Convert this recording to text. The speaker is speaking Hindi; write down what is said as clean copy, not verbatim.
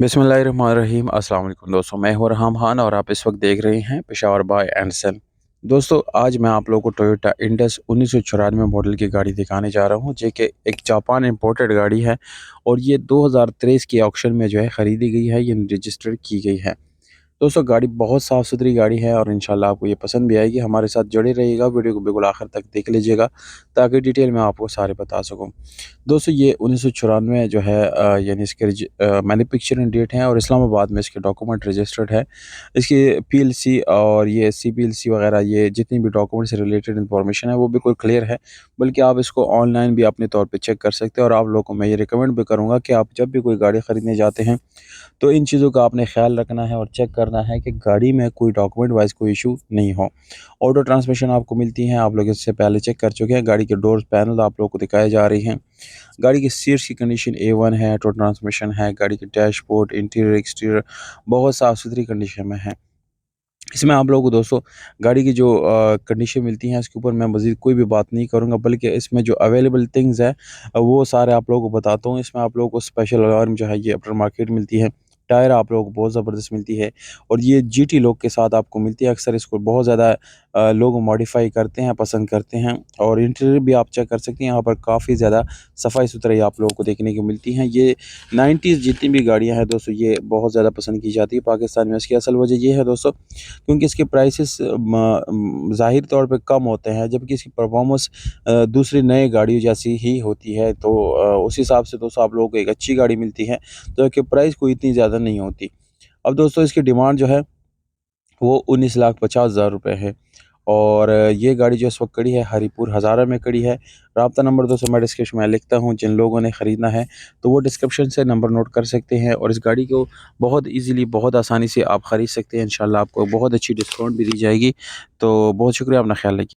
बिस्मिल्लाहिर्रहमानिर्रहीम। अस्सलाम वालेकुम दोस्तों, मैं हूं रहाम खान और आप इस वक्त देख रहे हैं पेशावर बाय एंड सन। दोस्तों, आज मैं आप लोगों को टोयोटा इंडस 1994 मॉडल की गाड़ी दिखाने जा रहा हूं, जो कि एक जापान इंपोर्टेड गाड़ी है और ये 2023 की ऑक्शन में जो है ख़रीदी गई है, ये रजिस्टर्ड की गई है। दोस्तों, गाड़ी बहुत साफ़ सुथरी गाड़ी है और इंशाल्लाह आपको ये पसंद भी आएगी। हमारे साथ जुड़े रहिएगा, वीडियो को बिल्कुल आखिर तक देख लीजिएगा ताकि डिटेल में आपको सारे बता सकूँ। दोस्तों, ये 1994 जो है यानी इसके मैन्युफैक्चरिंग डेट है और इस्लामाबाद में इसके डॉक्यूमेंट रजिस्टर्ड है। इसकी पीएलसी और ये सीपीएलसी वगैरह ये जितनी भी डॉक्यूमेंट से रिलेटेड इन्फॉर्मेशन है वो बिल्कुल क्लियर है। बल्कि आप इसको ऑनलाइन भी अपने तौर पे चेक कर सकते हैं और आप लोगों को मैं ये रिकमेंड भी करूँगा कि आप जब भी कोई गाड़ी ख़रीदने जाते हैं तो इन चीज़ों का आपने ख़्याल रखना है और चेक करना है कि गाड़ी में कोई डॉक्यूमेंट वाइज़ कोई इशू नहीं हो। ऑटो ट्रांसमिशन आपको मिलती हैं, आप लोग इससे पहले चेक कर चुके हैं। गाड़ी के डोर पैनल आप लोगों को दिखाए जा रही हैं। गाड़ी की सीट्स की कंडीशन A1 है, ऑटो ट्रांसमिशन है, गाड़ी की डैशबोर्ड, इंटीरियर, एक्सटीरियर बहुत साफ़-सुथरी कंडीशन में है। इसमें आप लोगों को दोस्तों गाड़ी की जो कंडीशन मिलती हैं इसके ऊपर मैं मज़ीद कोई भी बात नहीं करूँगा, बल्कि इसमें जो अवेलेबल थिंग्स है वो सारे आप लोगों को बताता हूँ। इसमें आप लोगों को स्पेशल अलार्म जो है ये आफ्टर मार्केट मिलती है। टायर आप लोगों को बहुत ज़बरदस्त मिलती है और ये जीटी लुक के साथ आपको मिलती है। अक्सर इसको बहुत ज़्यादा लोग मॉडिफ़ाई करते हैं, पसंद करते हैं। और इंटीरियर भी आप चेक कर सकते हैं, यहाँ पर काफ़ी ज़्यादा सफाई-सुथराई आप लोगों को देखने को मिलती हैं। ये 90s जितनी भी गाड़ियाँ हैं दोस्तों, ये बहुत ज़्यादा पसंद की जाती है पाकिस्तान में। इसकी असल वजह ये है दोस्तों, क्योंकि इसके प्राइसेस ज़ाहिर तौर पे कम होते हैं, जबकि इसकी परफॉर्मेंस दूसरी नई गाड़ियों जैसी ही होती है। तो उस हिसाब से दोस्तों आप लोगों को एक अच्छी गाड़ी मिलती है, जो कि प्राइस कोई इतनी ज़्यादा नहीं होती। अब दोस्तों, इसकी डिमांड जो है वो 19,50,000 रुपए है और ये गाड़ी जो इस वक्त खड़ी है हरीपुर हज़ारा में खड़ी है। राब्ता नंबर दोस्तों मैं डिस्क्रिप्शन में लिखता हूँ, जिन लोगों ने ख़रीदना है तो वो डिस्क्रिप्शन से नंबर नोट कर सकते हैं और इस गाड़ी को बहुत ईज़िली, बहुत आसानी से आप ख़रीद सकते हैं। इंशाल्लाह आपको बहुत अच्छी डिस्काउंट भी दी जाएगी। तो बहुत शुक्रिया, अपना ख़्याल रखिए।